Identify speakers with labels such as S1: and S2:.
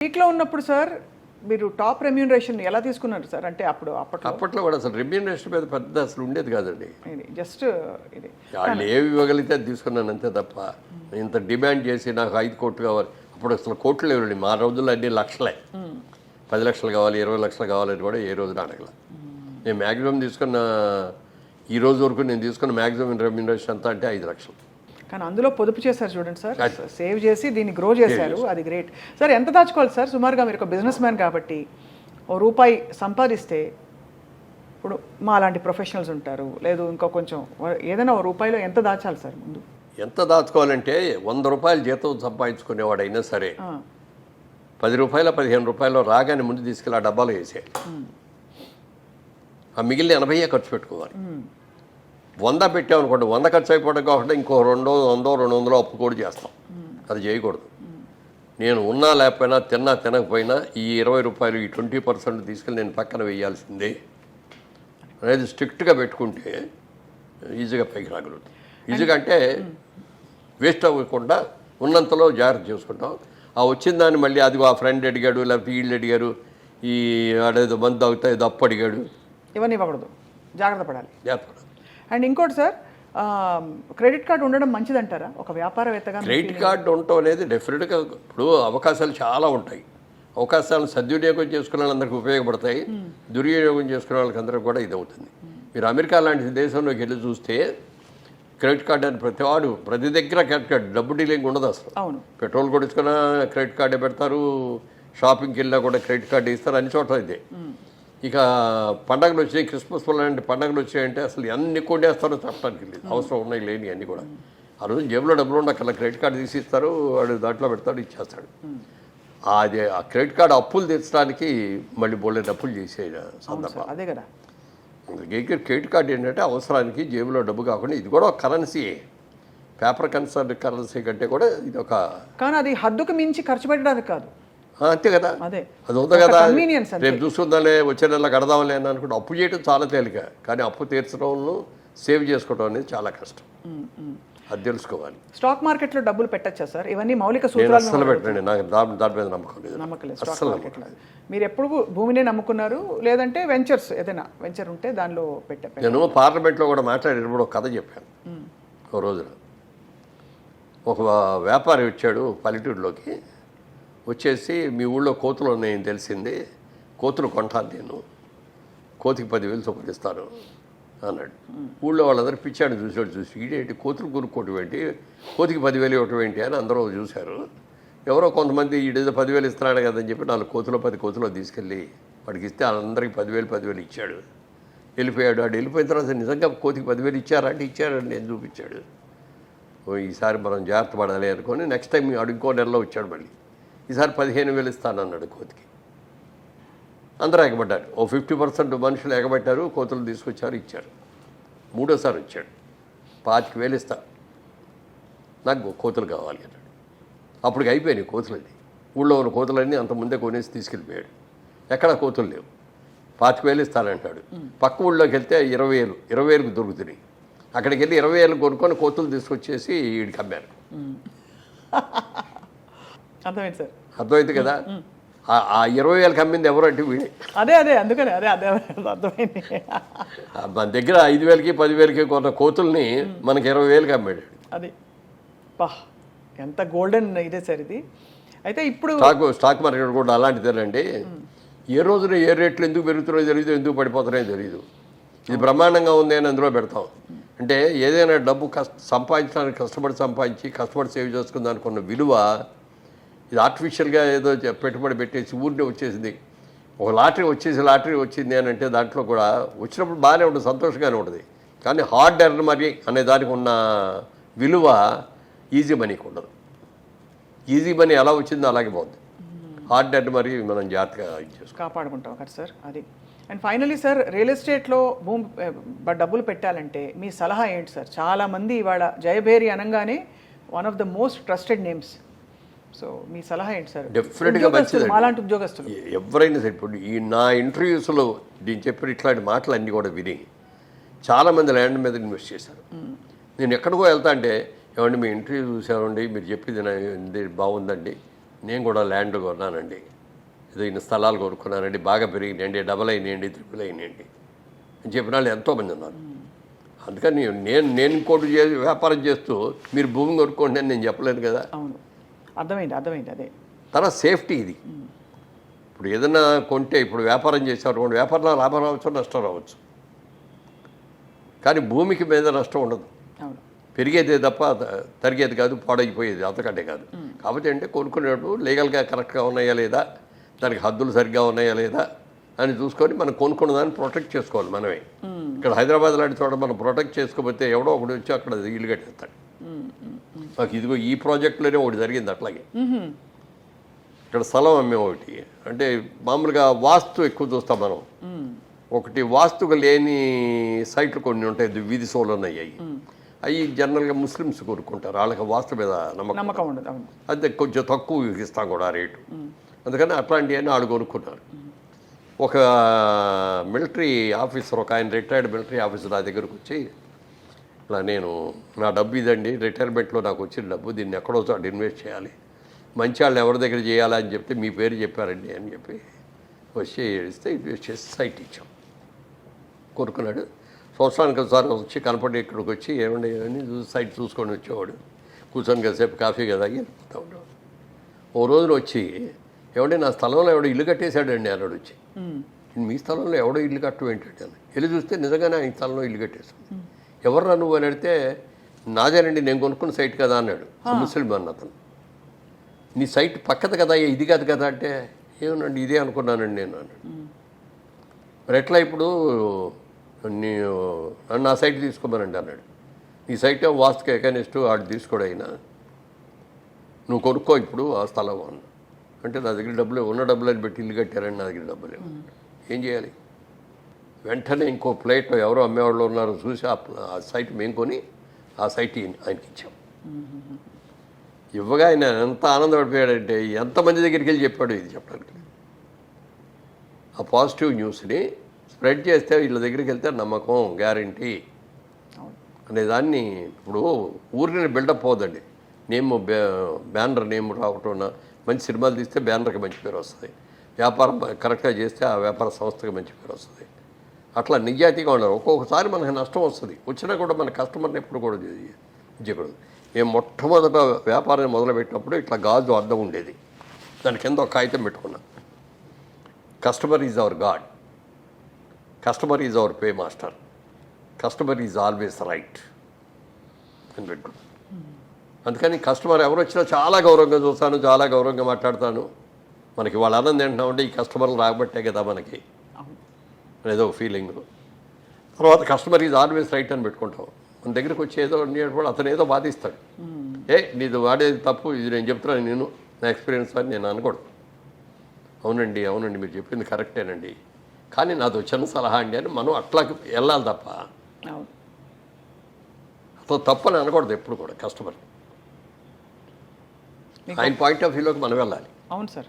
S1: పీక్లో ఉన్నప్పుడు సార్ మీరు top remuneration ఎలా తీసుకున్నారు సార్? అంటే
S2: అప్పట్లో కూడా అసలు రెమ్యూనరేషన్ మీద పెద్ద అసలు ఉండేది కాదండి.
S1: జస్ట్ ఇది
S2: వాళ్ళు ఏవి ఇవ్వగలిగితే అది తీసుకున్నాను అంతే తప్ప ఇంత డిమాండ్ చేసి నాకు 5 కోట్లు కావాలి. అప్పుడు అసలు కోట్లు లేవండి. మా రోజుల్లో అన్ని లక్షలే. 10 లక్షలు కావాలి, 20 లక్షలు కావాలని కూడా ఏ రోజున అడగల. నేను మ్యాక్సిమం తీసుకున్న ఈ రోజు వరకు నేను తీసుకున్న మ్యాక్సిమం రెమ్యూనరేషన్ అంతా అంటే 5 లక్షలు.
S1: కానీ అందులో పొదుపు చేశారు చూడండి సార్, సేవ్ చేసి దీన్ని గ్రో చేశారు. అది గ్రేట్ సార్. ఎంత దాచుకోవాలి సార్ సుమారుగా? మీరు ఒక బిజినెస్ మ్యాన్ కాబట్టి రూపాయి సంపాదిస్తే, ఇప్పుడు మా అలాంటి ప్రొఫెషనల్స్ ఉంటారు, లేదు ఇంకో కొంచెం ఏదైనా రూపాయిలో ఎంత దాచాలి సార్ ముందు?
S2: ఎంత దాచుకోవాలంటే 100 రూపాయలు జీతం సంపాదించుకునేవాడైనా సరే 10 రూపాయలు 15 రూపాయలు రాగానే ముందు తీసుకెళ్ళి ఆ డబ్బాలో వేసేయాలి. ఆ మిగిలిన 80 ఖర్చు పెట్టుకోవాలి. 100 పెట్టామనుకోండి, 100 ఖర్చు అయిపోవడం కాకుండా ఇంకో 200, 200 అప్పు కూడా చేస్తాం. అది చేయకూడదు. నేను ఉన్నా లేకపోయినా తిన్నా తినకపోయినా ఈ 20 రూపాయలు ఈ 20% తీసుకెళ్ళి నేను పక్కన వేయాల్సిందే అనేది స్ట్రిక్ట్గా పెట్టుకుంటే ఈజీగా పైకి రాగలుగుతాం. ఈజీగా అంటే వేస్ట్ అవ్వకుండా ఉన్నంతలో జాగ్రత్త చేసుకుంటాం. ఆ వచ్చిన దాన్ని మళ్ళీ అది ఆ ఫ్రెండ్ అడిగాడు, లేకపోతే వీళ్ళు అడిగారు, ఈ ఆడేదో మందు అవుతా ఏదో అప్పు అడిగాడు,
S1: ఇవన్నీ ఇవ్వకూడదు. జాగ్రత్త పడాలి.
S2: జాగ్రత్త.
S1: అండ్ ఇంకోటి సార్, క్రెడిట్ కార్డు ఉండడం మంచిదంటారా ఒక వ్యాపారవేత్తగా?
S2: క్రెడిట్ కార్డు ఉండటం అనేది డెఫినెట్గా ఇప్పుడు అవకాశాలు చాలా ఉంటాయి. అవకాశాలను సద్వినియోగం చేసుకునే వాళ్ళందరికీ ఉపయోగపడతాయి. దుర్వినియోగం చేసుకునే వాళ్ళకి అందరికీ కూడా ఇది అవుతుంది. మీరు అమెరికా లాంటి దేశంలోకి వెళ్ళి చూస్తే క్రెడిట్ కార్డు అని ప్రతి దగ్గర క్రెడిట్ కార్డు, డబ్బు డీలింగ్ ఉండదు అసలు.
S1: అవును.
S2: పెట్రోల్ కొడుచుకున్నా క్రెడిట్ కార్డే పెడతారు, షాపింగ్కి వెళ్ళినా కూడా క్రెడిట్ కార్డు ఇస్తారు, అన్ని చోట్ల ఇదే. ఇక పండగలు వచ్చాయి, క్రిస్మస్ లాంటి పండగలు వచ్చాయంటే అసలు ఎన్ని కొట్టేస్తారో చెప్పడానికి లేదు. అవసరం ఉన్నాయి లేని అన్నీ కూడా. ఆ రోజు జేబులో డబ్బులు ఉండక్కర్లా, క్రెడిట్ కార్డు తీసి ఇస్తారు, వాడు దాంట్లో పెడతాడు, ఇచ్చేస్తాడు. అది ఆ క్రెడిట్ కార్డు అప్పులు తెచ్చడానికి మళ్ళీ బోలెడు అప్పులు చేసే సందర్భం
S1: అదే కదా.
S2: క్రెడిట్ కార్డు ఏంటంటే అవసరానికి జేబులో డబ్బు కాకుండా ఇది కూడా ఒక కరెన్సీయే. పేపర్ కరెన్సీ కంటే కూడా ఇది ఒక,
S1: కానీ అది హద్దుకు మించి ఖర్చు పెట్టడానికి కాదు.
S2: అంతే కదా,
S1: అదే
S2: అది ఉంది కదా. రేపు చూసుకుందాలే, వచ్చే నెల కడదాంలే అని అనుకుంటే అప్పు చేయడం చాలా తేలిక, కానీ అప్పు తీర్చడం సేవ్ చేసుకోవడం అనేది చాలా కష్టం. అది తెలుసుకోవాలి.
S1: స్టాక్ మార్కెట్లో డబ్బులు పెట్టచ్చా సార్? ఇవన్నీ మౌలిక సూత్రాలు.
S2: అస్సలు పెట్టండి, నాకు దాని మీద నమ్మకం లేదు.
S1: స్టాక్ మార్కెట్లో మీరు ఎప్పుడు భూమినే నమ్ముకున్నారు, లేదంటే వెంచర్స్ ఏదైనా వెంచర్ ఉంటే దానిలో పెట్టారు?
S2: నేను పార్లమెంట్లో కూడా మాట్లాడేటప్పుడు ఒక కథ చెప్పాను. ఒక రోజున ఒక వ్యాపారి వచ్చాడు పల్లెటూరులోకి. వచ్చేసి మీ ఊళ్ళో కోతులు ఉన్నాయని తెలిసింది, కోతులు కొంటాను నేను, కోతికి 10,000 చొప్పున ఇస్తాను అన్నాడు. ఊళ్ళో వాళ్ళందరూ పిచ్చాడు చూసి ఈడేంటి కోతులు కొనుక్కోవటం ఏంటి, కోతికి 10,000 ఇవ్వటం ఏంటి అని అందరూ చూశారు. ఎవరో కొంతమంది ఈడేదో 10,000 ఇస్తున్నాడు కదని చెప్పి 4 కోతులు 10 కోతులు తీసుకెళ్ళి వాడికి ఇస్తే అందరికీ 10,000 ఇచ్చాడు. వెళ్ళిపోయాడు. వాడు వెళ్ళిపోయిన తర్వాత నిజంగా కోతికి 10,000 ఇచ్చారంటే ఇచ్చారని నేను చూపించాడు. ఈసారి మనం జాగ్రత్త పడాలి అనుకొని నెక్స్ట్ టైం వాడు ఇంకో నెలలో వచ్చాడు. మళ్ళీ ఈసారి 15,000 ఇస్తానన్నాడు కోతికి. అందరూ ఎగబడ్డారు. ఓ 50% మనుషులు ఎగబట్టారు, కోతులు తీసుకొచ్చారు, ఇచ్చారు. మూడోసారి వచ్చాడు, 25,000 ఇస్తా, నాకు కోతులు కావాలి అన్నాడు. అప్పటికి అయిపోయినాయి కోతులన్నీ. ఊళ్ళో ఉన్న కోతులన్నీ అంత ముందే కొనేసి తీసుకెళ్ళిపోయాడు. ఎక్కడా కోతులు లేవు. 25,000 ఇస్తానంటాడు. పక్క ఊళ్ళోకి వెళ్తే 20,000కు దొరుకుతున్నాయి. అక్కడికి వెళ్ళి 20,000 కొనుక్కొని కోతులు తీసుకొచ్చేసి వీడికి అమ్మారు.
S1: అర్థమైంది సార్.
S2: అర్థమైంది కదా. ఆ 20,000కి అమ్మింది ఎవరు అంటే వీడే.
S1: అదే అందుకని అదే అర్థమైంది.
S2: మన దగ్గర 5,000కి 10,000కి కొన్న కోతుల్ని మనకి 20,000కి అమ్మాడు.
S1: అది ఎంత గోల్డెన్ ఇదే సార్ ఇది. అయితే ఇప్పుడు
S2: స్టాక్ మార్కెట్ కూడా అలాంటిదేనండి. ఏ రోజున ఏ రేట్లు ఎందుకు పెరుగుతున్నాయో తెలియదు, ఎందుకు పడిపోతున్నాయో తెలియదు. ఇది బ్రహ్మాండంగా ఉంది అని అందులో పెడతాం. అంటే ఏదైనా డబ్బు సంపాదించడానికి కష్టపడి సేవ్ చేసుకుని దానికి ఉన్న విలువ ఇది ఆర్టిఫిషియల్గా ఏదో పెట్టుబడి పెట్టేసి ఊరినే వచ్చేసింది. ఒక లాటరీ వచ్చింది అని అంటే దాంట్లో కూడా వచ్చినప్పుడు బాగానే ఉంటుంది, సంతోషంగానే ఉంటుంది. కానీ హార్డ్ ఎర్న్ మనీ అనే దానికి ఉన్న విలువ ఈజీ మనీకి ఉండదు. ఈజీ మనీ ఎలా వచ్చిందో అలాగే పోతుంది. హార్డ్ ఎర్న్ మనీ మనం జాగ్రత్తగా
S1: కాపాడుకుంటాం కదా సార్. అది. అండ్ ఫైనలీ సార్, రియల్ ఎస్టేట్లో డబ్బులు పెట్టాలంటే మీ సలహా ఏంటి సార్? చాలామంది ఇవాళ జయభేరి అనగానే one of the most trusted names. So మీ సలహా ఏంటి సార్?
S2: డెఫినెట్గా మంచిది.
S1: మాలాంటి ఉద్యోగస్తులు
S2: ఎవరైనా సరే, ఇప్పుడు నా ఇంటర్వ్యూస్లో నేను చెప్పిన ఇట్లాంటి మాటలు అన్నీ కూడా విని చాలామంది ల్యాండ్ మీద ఇన్వెస్ట్ చేశారు. నేను ఎక్కడికో వెళ్తా అంటే, ఏమండి మీ ఇంటర్వ్యూ చూసామండి, మీరు చెప్పింది బాగుందండి, నేను కూడా ల్యాండ్ కొన్నానండి, ఏదో ఇన్ని స్థలాలు కొనుక్కున్నానండి, బాగా పెరిగినాయండి, డబల్ అయినాయండి, ట్రిపుల్ అయినాయండి అని చెప్పిన వాళ్ళు ఎంతోమంది ఉన్నారు. అందుకని నేను ఇంకోటి వ్యాపారం చేస్తూ మీరు భూమి కొనుక్కోండి అని నేను చెప్పలేను కదా.
S1: అవును, అర్థమైంది అదే.
S2: తర్వాత సేఫ్టీ ఇది. ఇప్పుడు ఏదైనా కొంటే, ఇప్పుడు వ్యాపారం చేసేవారు వ్యాపారంలో లాభం రావచ్చు, నష్టం రావచ్చు, కానీ భూమికి మీద నష్టం ఉండదు.
S1: అవును,
S2: పెరిగేదే తప్ప తరిగేది కాదు, పాడైపోయేది అంతకంటే కాదు. కాబట్టి అంటే కొనుక్కునేటప్పుడు లీగల్గా కరెక్ట్గా ఉన్నాయా లేదా, దానికి హద్దులు సరిగ్గా ఉన్నాయా లేదా అని చూసుకొని మనం కొనుక్కున్న దాన్ని ప్రొటెక్ట్ చేసుకోవాలి మనమే. ఇక్కడ హైదరాబాద్ లాంటి చోట మనం ప్రొటెక్ట్ చేసుకోకపోతే ఎవడో ఒకటి వచ్చి అక్కడ ఇల్లు కట్టేస్తాడు. మాకు ఇదిగో ఈ ప్రాజెక్టులోనే ఒకటి జరిగింది అట్లాగే. ఇక్కడ స్థలం అమ్మే ఒకటి, అంటే మామూలుగా వాస్తు ఎక్కువ చూస్తాం మనం. ఒకటి వాస్తుగా లేని సైట్లు కొన్ని ఉంటాయి, వీధి సోలను అయ్యాయి. అవి జనరల్గా ముస్లిమ్స్ కొనుక్కుంటారు, వాళ్ళకి వాస్తు మీద నమ్మకం
S1: ఉండదు.
S2: అదే కొంచెం తక్కువ ఇస్తాం కూడా ఆ రేటు. అందుకని అట్లాంటివన్నీ వాళ్ళు కొనుక్కున్నారు. ఒక మిలిటరీ ఆఫీసర్, ఒక ఆయన రిటైర్డ్ మిలిటరీ ఆఫీసర్ నా దగ్గరకు వచ్చి, ఇలా నేను నా డబ్బు ఇదండి, రిటైర్మెంట్లో నాకు వచ్చిన డబ్బు, దీన్ని ఎక్కడో చోట ఇన్వెస్ట్ చేయాలి, మంచి వాళ్ళు ఎవరి దగ్గర చేయాలా అని చెప్తే మీ పేరు చెప్పారండి అని చెప్పి వచ్చి ఇస్తే ఇన్వెస్ట్ చేసి సైట్ ఇచ్చాం. కొనుక్కున్నాడు. సంవత్సరానికి ఒకసారి వచ్చి కనపడి ఇక్కడికి వచ్చి ఏమండి అని సైట్ చూసుకొని వచ్చేవాడు. కూర్చొని కాసేపు కాఫీ కదా వెళ్ళిపోతా ఉండేవాడు. ఓ రోజున వచ్చి, ఏమంటే నా స్థలంలో ఎవడో ఇల్లు కట్టేశాడండి అన్నాడు వచ్చి. మీ స్థలంలో ఎవడో ఇల్లు కట్టడం ఏంటంటే అని వెళ్ళి చూస్తే నిజంగానే ఆయన స్థలంలో ఇల్లు కట్టేశాడు. ఎవర్రా నువ్వు అని అడిగితే, నాదేనండి, నేను కొనుక్కున్న సైట్ కదా అన్నాడు. ముస్లిం అన్న అతను. నీ సైట్ పక్కది కదా, ఇది కాదు కదా అంటే, ఏమనండి ఇదే అనుకున్నానండి నేను అన్నాడు. మరి ఎట్లా ఇప్పుడు నా సైట్ తీసుకోమనండి అన్నాడు. నీ సైట్ వాస్తుకి ఎకనిస్ట్ వాడు తీసుకోడు అయినా, నువ్వు కొనుక్కో ఇప్పుడు ఆ స్థలం అన్న. అంటే నా దగ్గర డబ్బులు ఉన్న డబ్బులని పెట్టి ఇల్లు కట్టారని నా దగ్గర డబ్బులు ఏం చేయాలి? వెంటనే ఇంకో ప్లేట్ ఎవరో అమ్మేవాళ్ళు ఉన్నారో చూసి ఆ సైట్ మేము కొని ఆ సైట్ ఆయనకి ఇచ్చాం. ఇవ్వగా ఆయన ఎంత ఆనందపడిపోయాడంటే, ఎంతమంది దగ్గరికి వెళ్ళి చెప్పాడు ఇది చెప్పడానికి. ఆ పాజిటివ్ న్యూస్ని స్ప్రెడ్ చేస్తే వీళ్ళ దగ్గరికి వెళ్తే నమ్మకం, గ్యారంటీ అనేదాన్ని. ఇప్పుడు ఊరిని బిల్డప్ పోదండి, నేమ్ బ్యానర్ నేమ్ రావటం, మంచి సినిమాలు తీస్తే బ్యానర్కి మంచి పేరు వస్తుంది, వ్యాపారం కరెక్ట్గా చేస్తే ఆ వ్యాపార సంస్థకి మంచి పేరు వస్తుంది. అట్లా నిజాయితీగా ఉన్నారు. ఒక్కొక్కసారి మనకి నష్టం వస్తుంది, వచ్చినా కూడా మన కస్టమర్ని ఎప్పుడు కూడా చేయకూడదు. మేము మొట్టమొదట వ్యాపారాన్ని మొదలుపెట్టినప్పుడు ఇట్లా గాజు అద్దం ఉండేది, దాని కింద ఒక కాగితం పెట్టుకున్నాం, customer is our God, customer is our pay master, customer is always right అని పెట్టుకున్నాం. అందుకని కస్టమర్ ఎవరు వచ్చినా చాలా గౌరవంగా చూస్తాను, చాలా గౌరవంగా మాట్లాడతాను. మనకి వాళ్ళ ఆనందం ఏంటంటే ఈ కస్టమర్లు రాబట్టే కదా మనకి ఏదో ఫీలింగ్. తర్వాత కస్టమర్ ఈజ్ ఆల్వేస్ రైట్ అని పెట్టుకుంటాం. మన దగ్గరికి వచ్చి ఏదో అనేటప్పుడు అతను ఏదో బాధిస్తాడు, నీది వాడేది తప్పు, ఇది నేను చెప్తున్నాను, నేను నా ఎక్స్పీరియన్స్ అని నేను అనకూడదు. అవునండి మీరు చెప్పింది కరెక్టేనండి, కానీ నాది చిన్న సలహా అండి అని మనం అట్లాకి వెళ్ళాలి తప్ప అతను తప్పని అనకూడదు ఎప్పుడు కూడా. కస్టమర్ ఆయన పాయింట్ ఆఫ్ వ్యూలోకి మనం వెళ్ళాలి.
S1: అవును సార్.